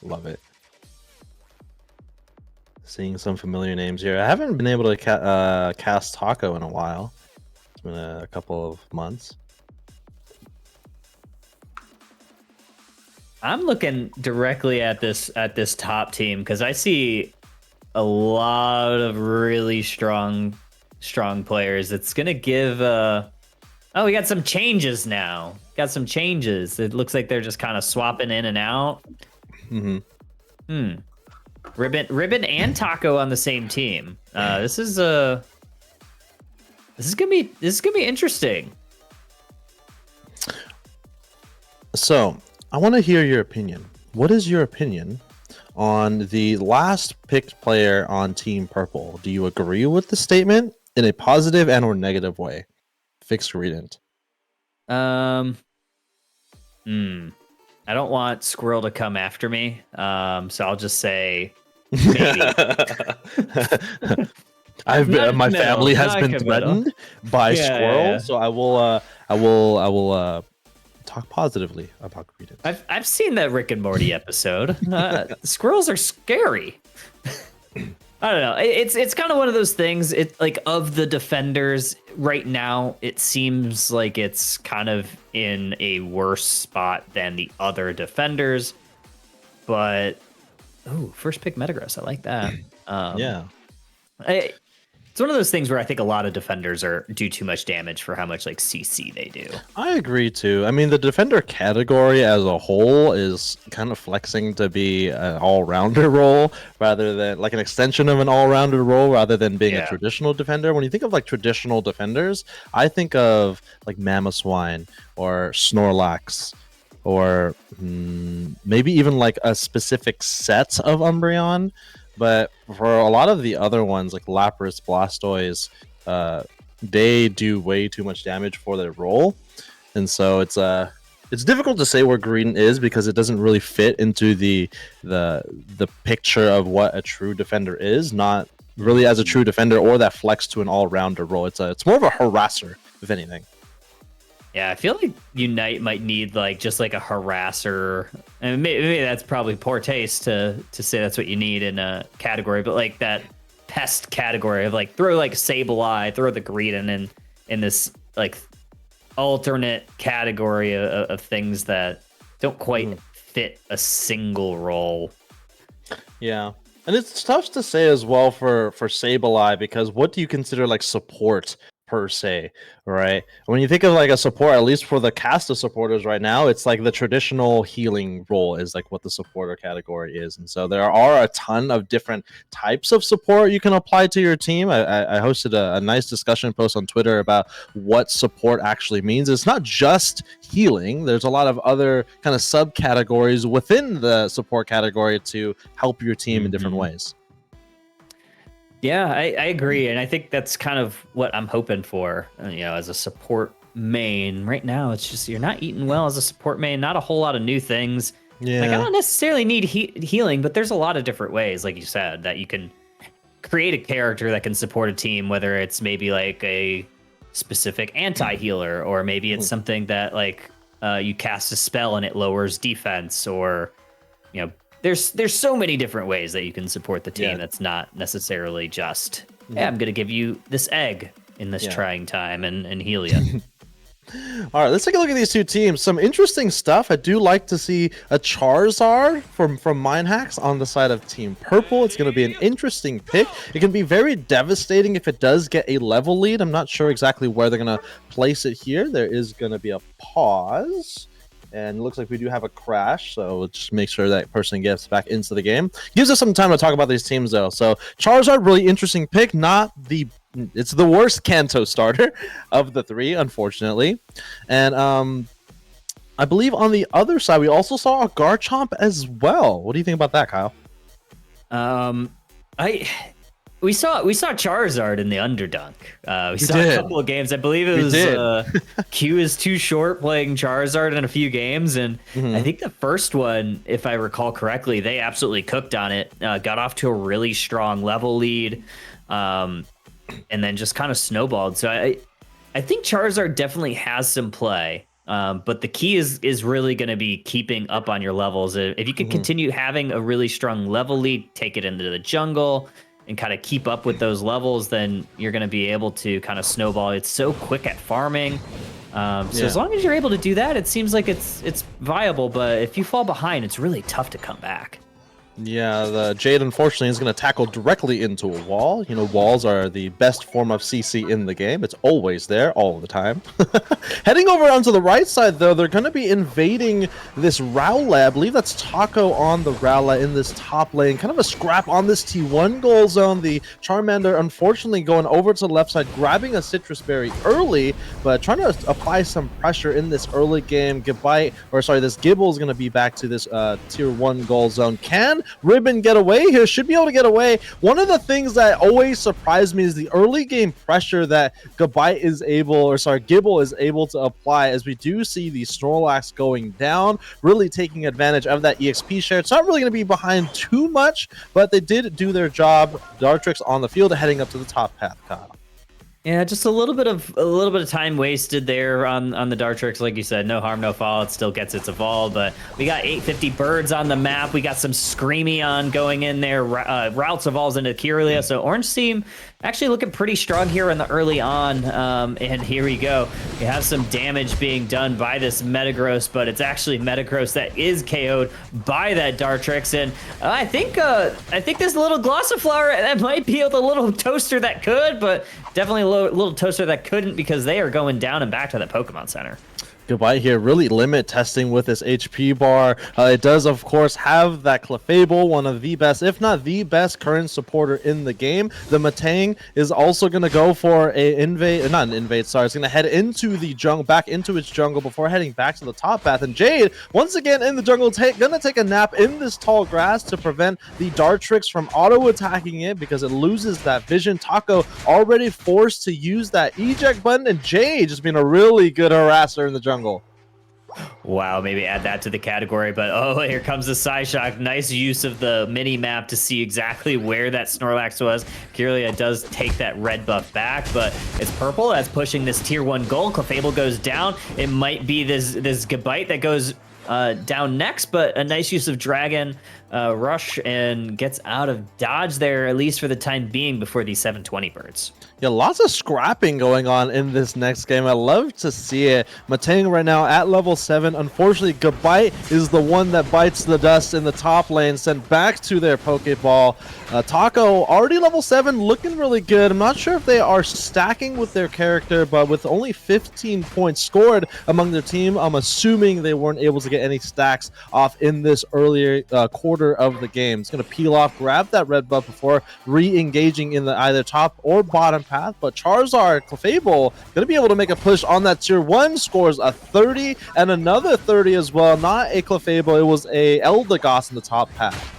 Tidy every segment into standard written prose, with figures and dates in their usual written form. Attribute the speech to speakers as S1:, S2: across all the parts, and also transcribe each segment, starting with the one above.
S1: Love it. Seeing some familiar names here. I haven't been able to cast Taco in a while. It's been a couple of months.
S2: I'm looking directly at this top team because I see a lot of really strong players. It's gonna give. Oh, we got some changes now. Got some changes. It looks like they're just kind of swapping in and out. Ribbon and Taco on the same team. This is gonna be interesting.
S1: So I want to hear your opinion. What is your opinion on the last picked player on Team Purple? Do you agree with the statement in a positive and or negative way? Fixed Greedent.
S2: I don't want Squirrel to come after me. So I'll just say maybe.
S1: My family has been threatened by Squirrel, so I will talk positively about Greedent.
S2: I've seen that Rick and Morty episode. Squirrels are scary. I don't know. It's kind of one of those things. It's like, of the defenders right now, it seems like it's kind of in a worse spot than the other defenders. But first pick Metagross. I like that.
S1: Yeah.
S2: It's one of those things where I think a lot of defenders do too much damage for how much like CC they do. I
S1: agree too. I mean, the defender category as a whole is kind of flexing to be an all-rounder role rather than like an extension of an all-rounder role rather than being a traditional defender. When you think of like traditional defenders, I think of like Mamoswine or Snorlax or maybe even like a specific set of Umbreon. But for a lot of the other ones, like Lapras, Blastoise, they do way too much damage for their role, and so it's difficult to say where Greedent is because it doesn't really fit into the picture of what a true defender is. Not really as a true defender or that flex to an all-rounder role. It's more of a harasser, if anything.
S2: Yeah, I feel like Unite might need like just like a harasser, and maybe that's probably poor taste to say that's what you need in a category, but like that pest category of like throw like Sableye, throw the Greedent in this like alternate category of things that don't quite fit a single role.
S1: Yeah. And it's tough to say as well for Sableye because what do you consider like support per se, right? When you think of like a support, at least for the cast of supporters right now, it's like the traditional healing role is like what the supporter category is. And so there are a ton of different types of support you can apply to your team. I hosted a nice discussion post on Twitter about what support actually means. It's not just healing. There's a lot of other kind of subcategories within the support category to help your team in different ways.
S2: Yeah, I agree, and I think that's kind of what I'm hoping for. As a support main right now, it's just you're not eating well as a support main. Not a whole lot of new things.
S1: Yeah,
S2: like I don't necessarily need healing, but there's a lot of different ways, like you said, that you can create a character that can support a team. Whether it's maybe like a specific anti-healer, or maybe it's something that like you cast a spell and it lowers defense, or There's so many different ways that you can support the team. That's not necessarily just, I'm going to give you this egg in this trying time and heal you.
S1: All right, let's take a look at these two teams. Some interesting stuff. I do like to see a Charizard from Mindhacks on the side of Team Purple. It's going to be an interesting pick. It can be very devastating if it does get a level lead. I'm not sure exactly where they're going to place it here. There is going to be a pause. And it looks like we do have a crash, so we'll just make sure that person gets back into the game. Gives us some time to talk about these teams, though. So Charizard, really interesting pick. It's the worst Kanto starter of the three, unfortunately. And I believe on the other side, we also saw a Garchomp as well. What do you think about that, Kyle?
S2: We saw Charizard in the Underdunk. We saw a couple of games. I believe it was Q is too short playing Charizard in a few games, and I think the first one, if I recall correctly, they absolutely cooked on it. Got off to a really strong level lead, and then just kind of snowballed. So I think Charizard definitely has some play. But the key is really going to be keeping up on your levels. If you can continue having a really strong level lead, take it into the jungle, and kind of keep up with those levels, then you're going to be able to kind of snowball. It's so quick at farming. So as long as you're able to do that, it seems like it's viable. But if you fall behind, it's really tough to come back.
S1: Yeah, the Jade unfortunately is going to tackle directly into a wall. You know, walls are the best form of CC in the game. It's always there, all the time. Heading over onto the right side, though, they're going to be invading this Rowlet. I believe that's Taco on the Rowlet in this top lane. Kind of a scrap on this T1 goal zone. The Charmander, unfortunately, going over to the left side, grabbing a Citrus Berry early, but trying to apply some pressure in this early game. This Gibble is going to be back to this tier 1 goal zone. Can Ribbon get away here? Should be able to get away. One of the things that always surprised me is the early game pressure that Gibble is able to apply, as we do see the Snorlax going down, really taking advantage of that EXP share. It's not really going to be behind too much, but they did do their job. Dartrix on the field, heading up to the top path, Kyle.
S2: Yeah, just a little bit of time wasted there on the Dartrix. Like you said, no harm, no foul. It still gets its evolve, but we got 850 birds on the map. We got some Screamion going in there. Routes evolves into Kirlia. So Orange team actually looking pretty strong here in the early on. And here we go. We have some damage being done by this Metagross, but it's actually Metagross that is KO'd by that Dartrix. And I think this little Glossiflower, that might be the little toaster that could, but definitely a little toaster that couldn't, because they are going down and back to that Pokemon Center.
S1: Goodbye here, really limit testing with this HP bar. It does, of course, have that Clefable, one of the best, if not the best, current supporter in the game. The Matang is also going to go for it's going to head into the jungle, back into its jungle before heading back to the top path. And Jade, once again in the jungle, going to take a nap in this tall grass to prevent the Dartrix from auto-attacking it, because it loses that vision. Taco already forced to use that eject button, and Jade just being a really good harasser in the jungle.
S2: Wow, maybe add that to the category, but oh, here comes the Psyshock. Nice use of the mini map to see exactly where that Snorlax was. Kirlia does take that red buff back, but it's purple. That's pushing this tier 1 goal. Clefable goes down. It might be this Gabite that goes down next, but a nice use of Dragon Rush and gets out of dodge there, at least for the time being, before these 720 birds.
S1: Yeah, lots of scrapping going on in this next game. I love to see it. Matang right now at level 7. Unfortunately, Gabite is the one that bites the dust in the top lane, sent back to their Pokeball. Taco, already level 7, looking really good. I'm not sure if they are stacking with their character, but with only 15 points scored among their team, I'm assuming they weren't able to get any stacks off in this earlier quarter of the game. It's going to peel off, grab that red buff before re-engaging in the either top or bottom path, but Charizard, Clefable, going to be able to make a push on that tier 1, scores a 30 and another 30 as well. Not a Clefable, it was a Eldegoss in the top path.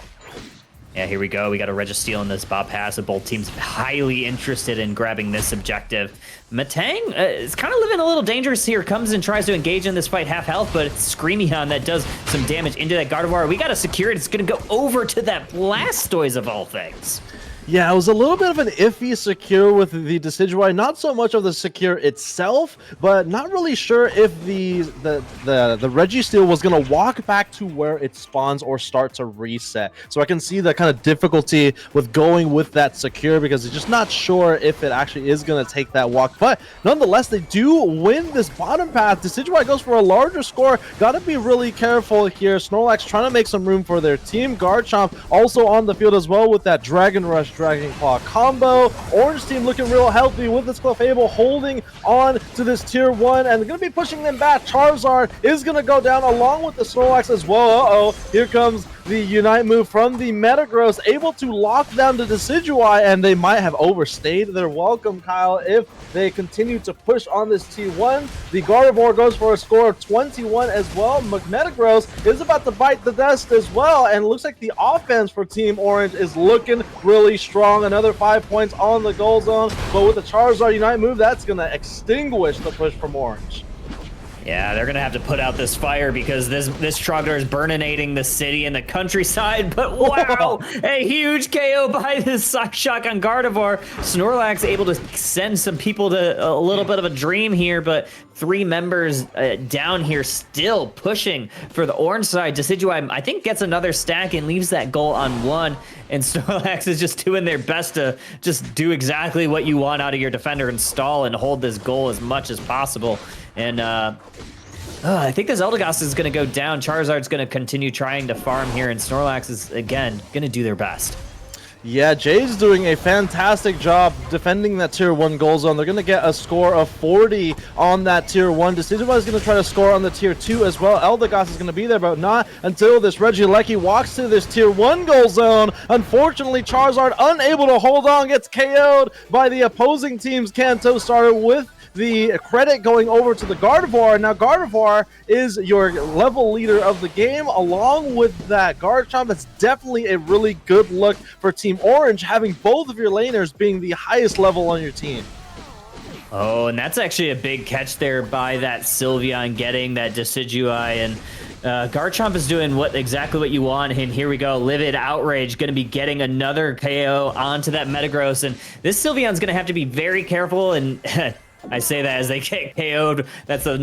S2: Yeah, here we go. We got a Registeel in this Bob Pass, and both teams highly interested in grabbing this objective. Matang is kind of living a little dangerous here. Comes and tries to engage in this fight half health, but it's Screamion that does some damage into that Gardevoir. We got to secure it. It's going to go over to that Blastoise of all things.
S1: Yeah, it was a little bit of an iffy secure with the Decidueye. Not so much of the secure itself, but not really sure if the Registeel was going to walk back to where it spawns or start to reset. So I can see the kind of difficulty with going with that secure, because it's just not sure if it actually is going to take that walk. But nonetheless, they do win this bottom path. Decidueye goes for a larger score. Got to be really careful here. Snorlax trying to make some room for their team. Garchomp also on the field as well with that Dragon Rush, Dragon Claw combo. Orange team looking real healthy with this Clefable holding on to this tier 1, and they're going to be pushing them back. Charizard is going to go down along with the Snorlax as well. Uh-oh, here comes the Unite move from the Metagross, able to lock down the Decidueye, and they might have overstayed their welcome, Kyle, if they continue to push on this T1. The Gardevoir goes for a score of 21 as well. Metagross is about to bite the dust as well, and it looks like the offense for Team Orange is looking really strong. Another 5 points on the goal zone, but with the Charizard Unite move, that's going to extinguish the push from Orange.
S2: Yeah, they're gonna have to put out this fire because this Trogdor is burninating the city and the countryside. But wow, a huge KO by this shotgun Gardevoir. Snorlax able to send some people to a little bit of a dream here, but 3 members down here still pushing for the orange side. Decidueye, I think, gets another stack and leaves that goal on 1. And Snorlax is just doing their best to just do exactly what you want out of your defender and stall and hold this goal as much as possible. And I think this Eldegoss is going to go down. Charizard's going to continue trying to farm here, and Snorlax is, again, going to do their best.
S1: Yeah, Jay's doing a fantastic job defending that tier 1 goal zone. They're going to get a score of 40 on that tier 1. Decidueye is going to try to score on the tier 2 as well. Eldegoss is going to be there, but not until this Regieleki walks to this tier 1 goal zone. Unfortunately, Charizard unable to hold on, gets KO'd by the opposing team's Kanto starter, with the credit going over to the Gardevoir. Now Gardevoir is your level leader of the game. Along with that Garchomp, that's definitely a really good look for Team Orange, having both of your laners being the highest level on your team.
S2: Oh, and that's actually a big catch there by that Sylveon, getting that Decidueye, and Garchomp is doing exactly what you want, and here we go. Livid Outrage going to be getting another KO onto that Metagross, and this Sylveon's going to have to be very careful, and I say that as they get KO'd. That's the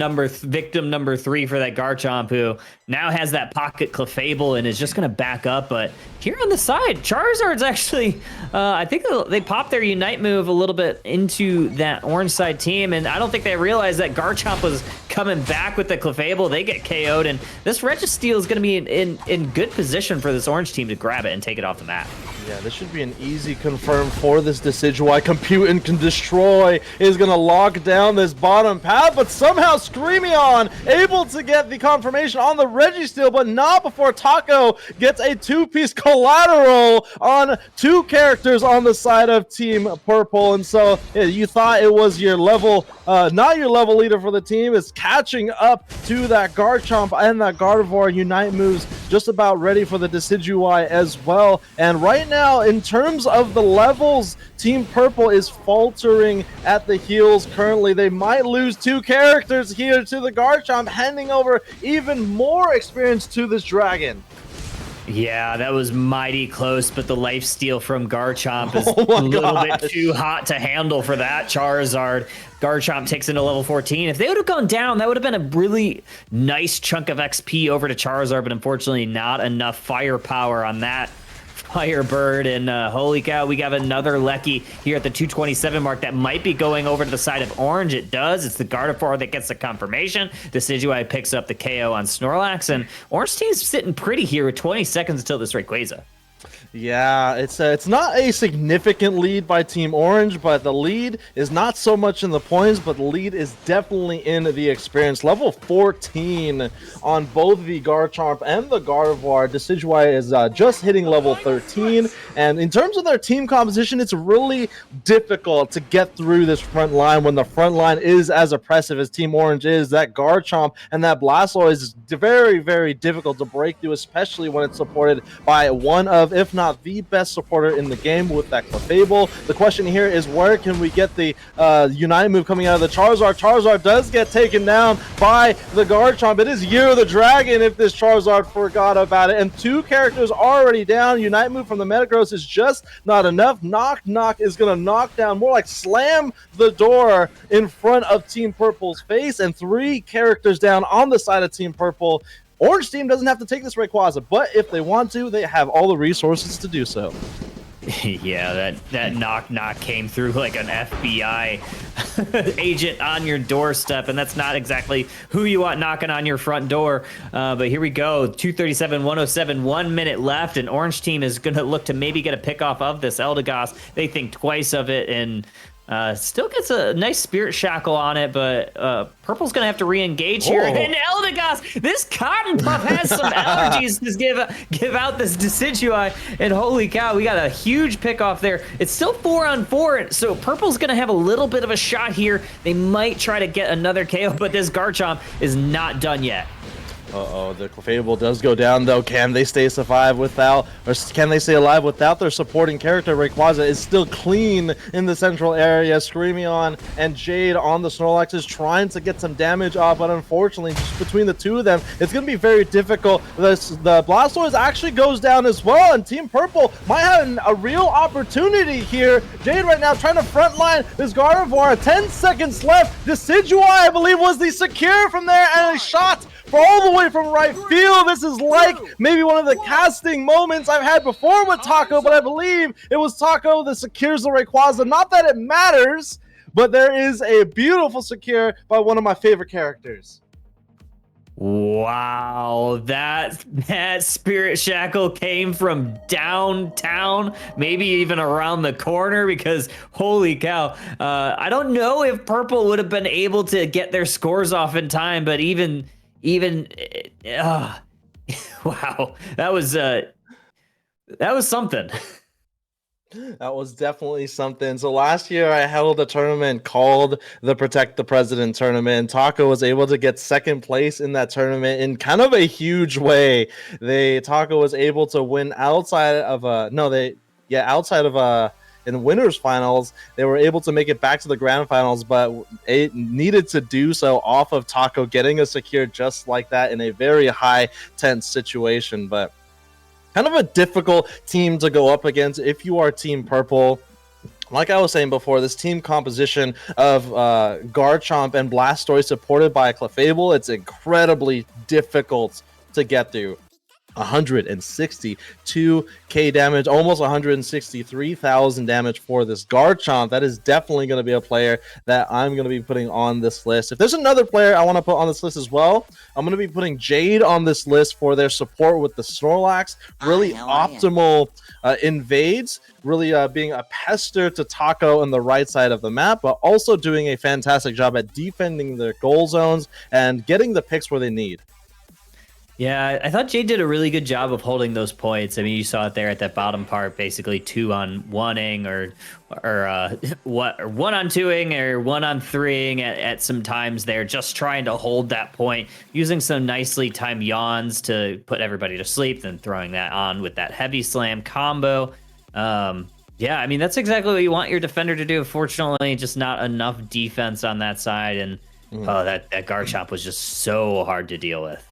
S2: victim number 3 for that Garchomp, who now has that pocket Clefable and is just going to back up. But here on the side, Charizard's actually, I think they popped their Unite move a little bit into that orange side team, and I don't think they realized that Garchomp was coming back with the Clefable. They get KO'd, and this Registeel is going to be in good position for this orange team to grab it and take it off the map.
S1: Yeah, this should be an easy confirm for this Decidueye. Compute and can destroy is going to lock down this bottom path, but somehow Screamion able to get the confirmation on the Registeel, but not before Taco gets a 2-piece collateral on 2 characters on the side of Team Purple. And so yeah, you thought it was your level, not your level leader for the team, is catching up to that Garchomp, and that Gardevoir Unite moves just about ready for the Decidueye as well. And right now, in terms of the levels, Team Purple is faltering at the heels currently. They might lose 2 characters here to the Garchomp, handing over even more experience to this dragon.
S2: Yeah, that was mighty close, but the lifesteal from Garchomp is a little bit too hot to handle for that Charizard. Garchomp takes into level 14. If they would have gone down, that would have been a really nice chunk of XP over to Charizard, but unfortunately not enough firepower on that Firebird. And holy cow, we got another Lecky here at the 227 mark that might be going over to the side of Orange. It does. It's the Gardevoir that gets the confirmation. Decidueye picks up the KO on Snorlax, and Orange team's sitting pretty here with 20 seconds until this Rayquaza.
S1: Yeah, it's not a significant lead by Team Orange, but the lead is not so much in the points, but the lead is definitely in the experience. Level 14 on both the Garchomp and the Gardevoir. Decidueye is just hitting level 13, and in terms of their team composition, it's really difficult to get through this front line when the front line is as oppressive as Team Orange is. That Garchomp and that Blastoise is very, very difficult to break through, especially when it's supported by one of, if not the best supporter in the game with that Clefable. The question here is, where can we get the Unite move coming out of the Charizard? Charizard does get taken down by the Garchomp. It is Year of the Dragon if this Charizard forgot about it. And 2 characters already down. Unite move from the Metagross is just not enough. Knock Knock is going to knock down, more like slam the door in front of Team Purple's face. And 3 characters down on the side of Team Purple. Orange team doesn't have to take this Rayquaza, but if they want to, they have all the resources to do so.
S2: Yeah, that knock knock came through like an FBI agent on your doorstep, and that's not exactly who you want knocking on your front door. But here we go, 237, 107, 1 minute left, and Orange team is going to look to maybe get a pick off of this Eldegoss. They think twice of it, and still gets a nice Spirit Shackle on it, but Purple's going to have to re-engage here. And Eldegoss, this Cotton Puff has some allergies to give out this Decidueye, and holy cow, we got a huge pick off there. It's still 4-on-4, so Purple's going to have a little bit of a shot here. They might try to get another KO, but this Garchomp is not done yet.
S1: Uh-oh, the Clefable does go down, though. Can they stay survive without, or can they stay alive without their supporting character? Rayquaza is still clean in the central area. Screamion and Jade on the Snorlax is trying to get some damage off, but unfortunately, just between the two of them, it's going to be very difficult. The Blastoise actually goes down as well, and Team Purple might have a real opportunity here. Jade right now trying to frontline this Gardevoir. 10 seconds left. Decidueye, I believe, was the secure from there, and a shot for all the way from right field. This is like maybe one of the casting moments I've had before with Taco, but I believe it was Taco that secures the Rayquaza. Not that it matters, but there is a beautiful secure by one of my favorite characters.
S2: Wow, that Spirit Shackle came from downtown, maybe even around the corner, because holy cow, I don't know if Purple would have been able to get their scores off in time, but even wow, that was something.
S1: That was definitely something. So last year I held a tournament called the Protect the President tournament. Taco was able to get second place in that tournament in kind of a huge way. Taco was able to win outside of in the winners finals. They were able to make it back to the grand finals, but it needed to do so off of Taco getting a secure just like that in a very high tense situation. But kind of a difficult team to go up against if you are Team Purple. Like I was saying before, this team composition of Garchomp and Blastoise supported by Clefable, it's incredibly difficult to get through. 162k damage, almost 163,000 damage for this Garchomp. That is definitely going to be a player that I'm going to be putting on this list. If there's another player I want to put on this list as well, I'm going to be putting Jade on this list for their support with the Snorlax. Really optimal invades, really being a pester to Taco on the right side of the map, but also doing a fantastic job at defending their goal zones and getting the picks where they need.
S2: Yeah, I thought Jade did a really good job of holding those points. I mean, you saw it there at that bottom part, basically 2-on-1ing or 1-on-2ing or 1-on-3ing at some times there, just trying to hold that point, using some nicely timed yawns to put everybody to sleep, then throwing that on with that heavy slam combo. Yeah, I mean, that's exactly what you want your defender to do. Fortunately, just not enough defense on that side, and that Garchomp was just so hard to deal with.